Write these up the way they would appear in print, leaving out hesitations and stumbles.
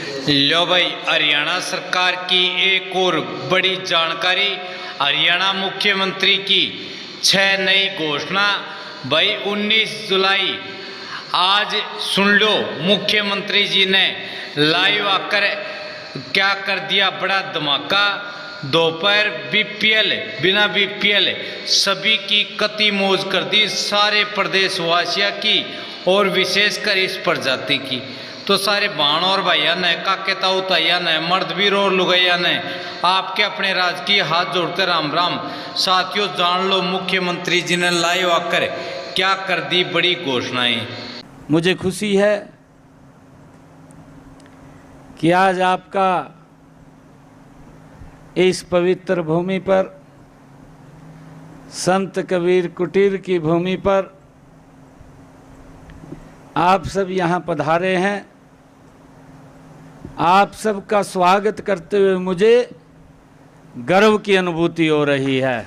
लो भाई, हरियाणा सरकार की एक और बड़ी जानकारी। हरियाणा मुख्यमंत्री की 6 नई घोषणा। भाई 19 जुलाई आज सुन लो, मुख्यमंत्री जी ने लाइव आकर क्या कर दिया बड़ा धमाका। दोपहर बीपीएल, बिना बीपीएल सभी की कति मौज कर दी, सारे प्रदेशवासियों की और विशेषकर इस प्रजाति की। तो सारे भाण और भैया ने, काके ताऊ तैया ने, मर्द भी और लुगैया ने आपके अपने राजकीय हाथ जोड़कर राम राम। साथियों जान लो, मुख्यमंत्री जी ने लाइव आकर क्या कर दी बड़ी घोषणाएं। मुझे खुशी है कि आज आपका इस पवित्र भूमि पर, संत कबीर कुटीर की भूमि पर आप सब यहाँ पधारे हैं। आप सबका स्वागत करते हुए मुझे गर्व की अनुभूति हो रही है।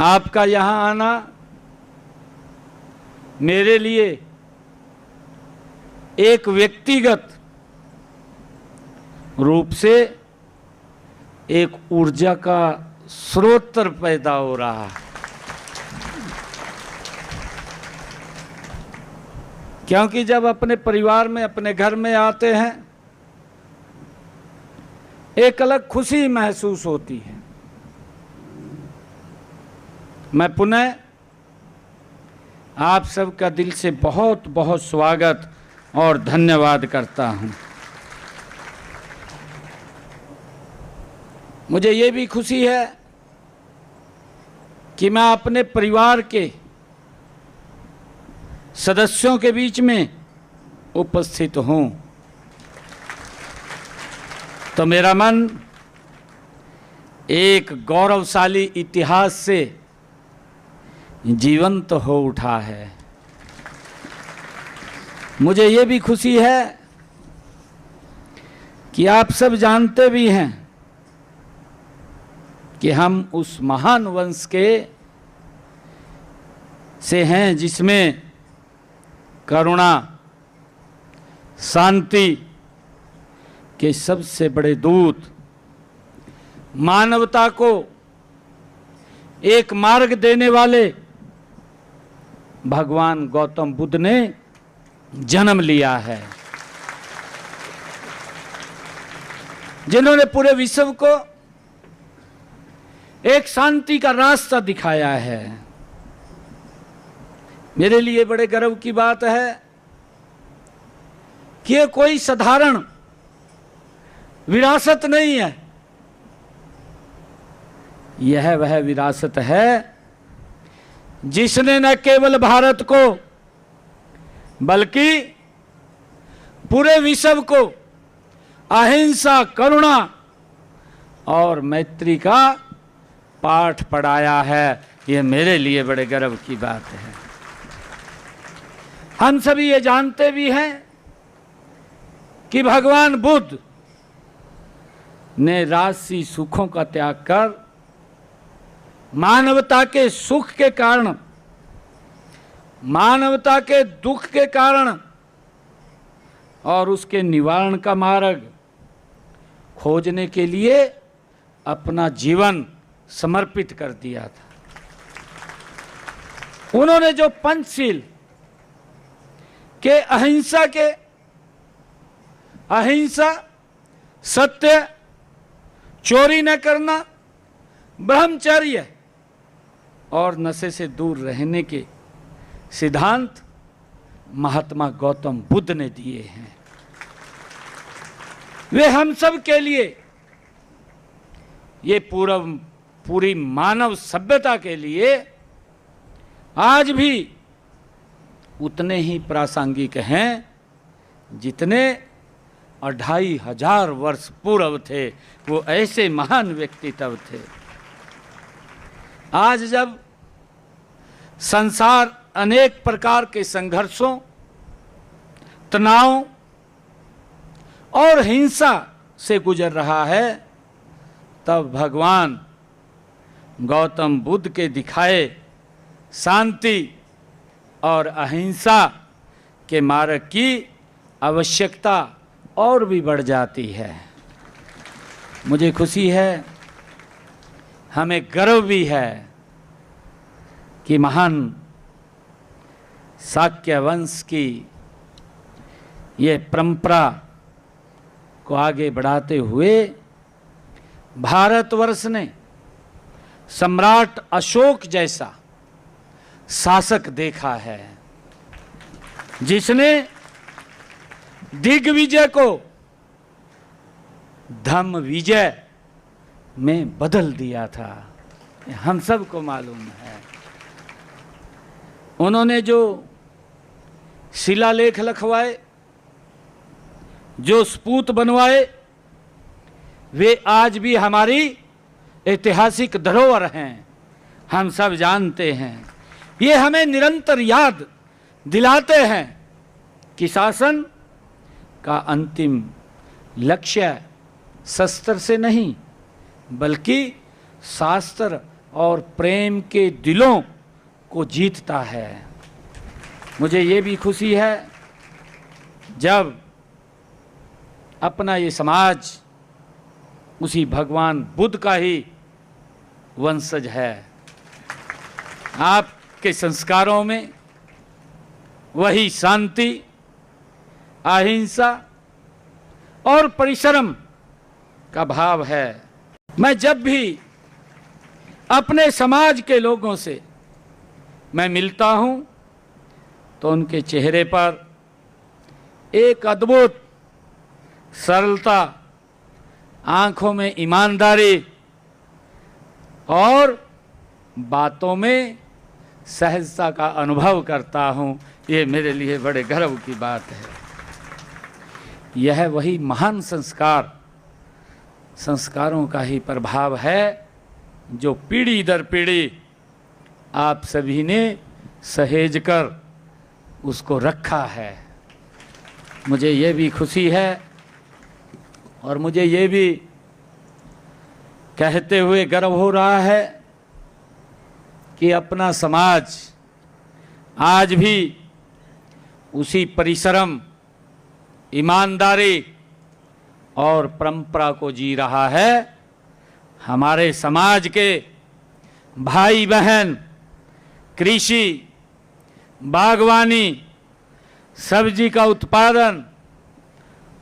आपका यहाँ आना मेरे लिए एक व्यक्तिगत रूप से एक ऊर्जा का स्रोत पैदा हो रहा है, क्योंकि जब अपने परिवार में, अपने घर में आते हैं, एक अलग खुशी महसूस होती है। मैं पुनः आप सबका दिल से बहुत बहुत स्वागत और धन्यवाद करता हूं। मुझे ये भी खुशी है कि मैं अपने परिवार के सदस्यों के बीच में उपस्थित हूं, तो मेरा मन एक गौरवशाली इतिहास से जीवंत हो उठा है। मुझे ये भी खुशी है कि आप सब जानते भी हैं कि हम उस महान वंश के से हैं जिसमें करुणा, शांति के सबसे बड़े दूत, मानवता को एक मार्ग देने वाले भगवान गौतम बुद्ध ने जन्म लिया है, जिन्होंने पूरे विश्व को एक शांति का रास्ता दिखाया है। मेरे लिए बड़े गर्व की बात है कि ये कोई साधारण विरासत नहीं है, यह वह विरासत है जिसने न केवल भारत को बल्कि पूरे विश्व को अहिंसा, करुणा और मैत्री का पाठ पढ़ाया है। यह मेरे लिए बड़े गर्व की बात है। हम सभी ये जानते भी हैं कि भगवान बुद्ध ने राजसी सुखों का त्याग कर मानवता के सुख के कारण, मानवता के दुख के कारण और उसके निवारण का मार्ग खोजने के लिए अपना जीवन समर्पित कर दिया था। उन्होंने जो पंचशील के अहिंसा, सत्य, चोरी न करना, ब्रह्मचर्य और नशे से दूर रहने के सिद्धांत महात्मा गौतम बुद्ध ने दिए हैं, वे हम सब के लिए, ये पूरी मानव सभ्यता के लिए आज भी उतने ही प्रासंगिक हैं जितने 2500 वर्ष पूर्व थे। वो ऐसे महान व्यक्तित्व थे। आज जब संसार अनेक प्रकार के संघर्षों, तनाव और हिंसा से गुजर रहा है, तब भगवान गौतम बुद्ध के दिखाए शांति और अहिंसा के मार्ग की आवश्यकता और भी बढ़ जाती है। मुझे खुशी है, हमें गर्व भी है कि महान शाक्य वंश की ये परंपरा को आगे बढ़ाते हुए भारतवर्ष ने सम्राट अशोक जैसा शासक देखा है, जिसने दिग्विजय को धम्म विजय में बदल दिया था। हम सबको मालूम है। उन्होंने जो शिलालेख लिखवाए, जो स्पूत बनवाए, वे आज भी हमारी ऐतिहासिक धरोहर हैं। हम सब जानते हैं। ये हमें निरंतर याद दिलाते हैं कि शासन का अंतिम लक्ष्य शस्त्र से नहीं, बल्कि शास्त्र और प्रेम के दिलों को जीतता है। मुझे ये भी खुशी है जब अपना ये समाज उसी भगवान बुद्ध का ही वंशज है। आपके संस्कारों में वही शांति, अहिंसा और परिश्रम का भाव है। मैं जब भी अपने समाज के लोगों से मैं मिलता हूं तो उनके चेहरे पर एक अद्भुत सरलता, आंखों में ईमानदारी और बातों में सहजता का अनुभव करता हूं। ये मेरे लिए बड़े गर्व की बात है। यह वही महान संस्कारों का ही प्रभाव है जो पीढ़ी दर पीढ़ी आप सभी ने सहेज कर उसको रखा है। मुझे ये भी खुशी है और मुझे ये भी कहते हुए गर्व हो रहा है कि अपना समाज आज भी उसी परिश्रम, ईमानदारी और परंपरा को जी रहा है। हमारे समाज के भाई बहन कृषि, बागवानी, सब्जी का उत्पादन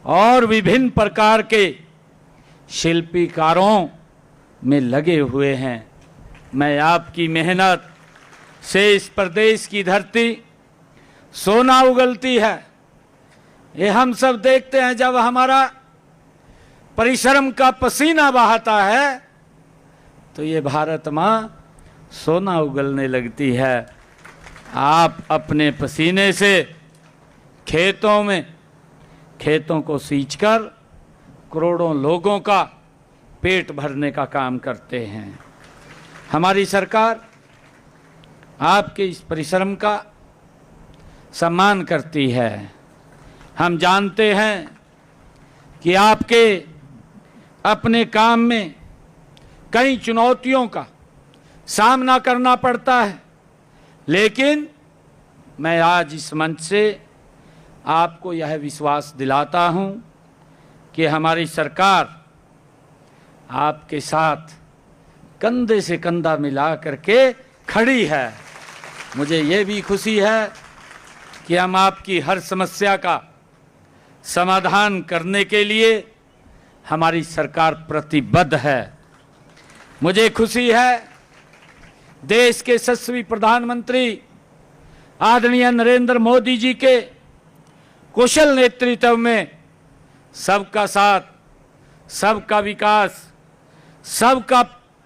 और विभिन्न प्रकार के शिल्पकारों में लगे हुए हैं। मैं आपकी मेहनत से इस प्रदेश की धरती सोना उगलती है। ये हम सब देखते हैं। जब हमारा परिश्रम का पसीना बहाता है तो ये भारत माँ सोना उगलने लगती है। आप अपने पसीने से खेतों को सींचकर करोड़ों लोगों का पेट भरने का काम करते हैं। हमारी सरकार आपके इस परिश्रम का सम्मान करती है। हम जानते हैं कि आपके अपने काम में कई चुनौतियों का सामना करना पड़ता है, लेकिन मैं आज इस मंच से आपको यह विश्वास दिलाता हूं कि हमारी सरकार आपके साथ कंधे से कंधा मिला करके खड़ी है। मुझे ये भी खुशी है कि हम आपकी हर समस्या का समाधान करने के लिए हमारी सरकार प्रतिबद्ध है। मुझे खुशी है देश के यशस्वी प्रधानमंत्री आदरणीय नरेंद्र मोदी जी के कुशल नेतृत्व में सबका साथ, सबका विकास, सबका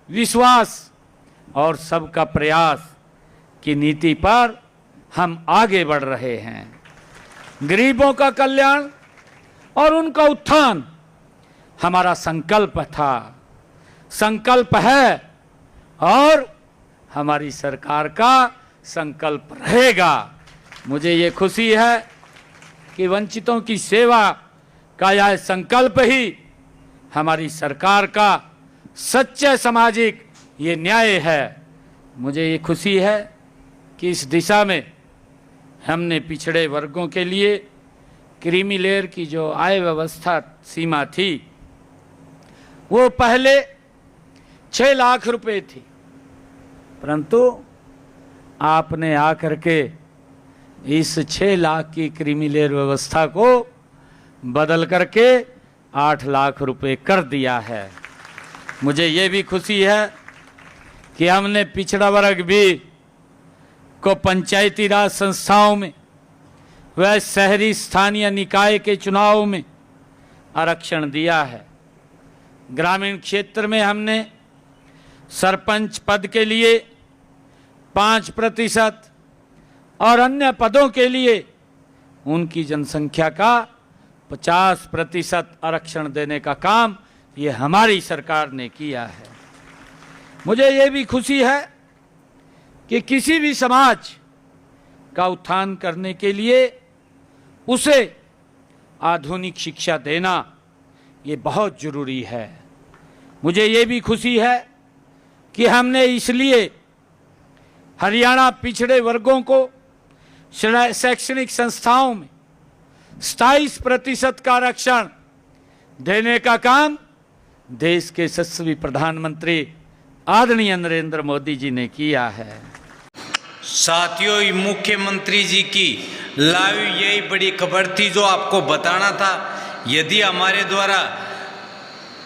विश्वास और सबका प्रयास की नीति पर हम आगे बढ़ रहे हैं। गरीबों का कल्याण और उनका उत्थान हमारा संकल्प था, संकल्प है और हमारी सरकार का संकल्प रहेगा। मुझे ये खुशी है कि वंचितों की सेवा का यह संकल्प ही हमारी सरकार का सच्चा सामाजिक ये न्याय है। मुझे ये खुशी है कि इस दिशा में हमने पिछड़े वर्गों के लिए क्रीमी लेयर की जो आय व्यवस्था सीमा थी वो पहले 6 लाख रुपए थी, परंतु आपने आकर के इस 6 लाख की क्रीमी लेयर व्यवस्था को बदल करके 8 लाख रुपए कर दिया है। मुझे ये भी खुशी है कि हमने पिछड़ा वर्ग भी को पंचायती राज संस्थाओं में व शहरी स्थानीय निकाय के चुनाव में आरक्षण दिया है। ग्रामीण क्षेत्र में हमने सरपंच पद के लिए 5% और अन्य पदों के लिए उनकी जनसंख्या का 50% आरक्षण देने का काम ये हमारी सरकार ने किया है। मुझे ये भी खुशी है कि किसी भी समाज का उत्थान करने के लिए उसे आधुनिक शिक्षा देना ये बहुत ज़रूरी है। मुझे ये भी खुशी है कि हमने इसलिए हरियाणा पिछड़े वर्गों को शैक्षणिक संस्थाओं में 27% का आरक्षण देने का काम देश के यशस्वी प्रधानमंत्री आदरणीय नरेंद्र मोदी जी ने किया है। साथियों, मुख्यमंत्री जी की लाइव यही बड़ी खबर थी जो आपको बताना था। यदि हमारे द्वारा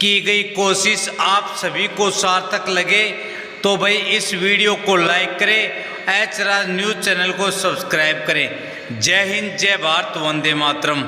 की गई कोशिश आप सभी को सार्थक लगे तो भाई इस वीडियो को लाइक करें, एच राज न्यूज़ चैनल को सब्सक्राइब करें। जय हिंद, जय भारत, वंदे मातरम।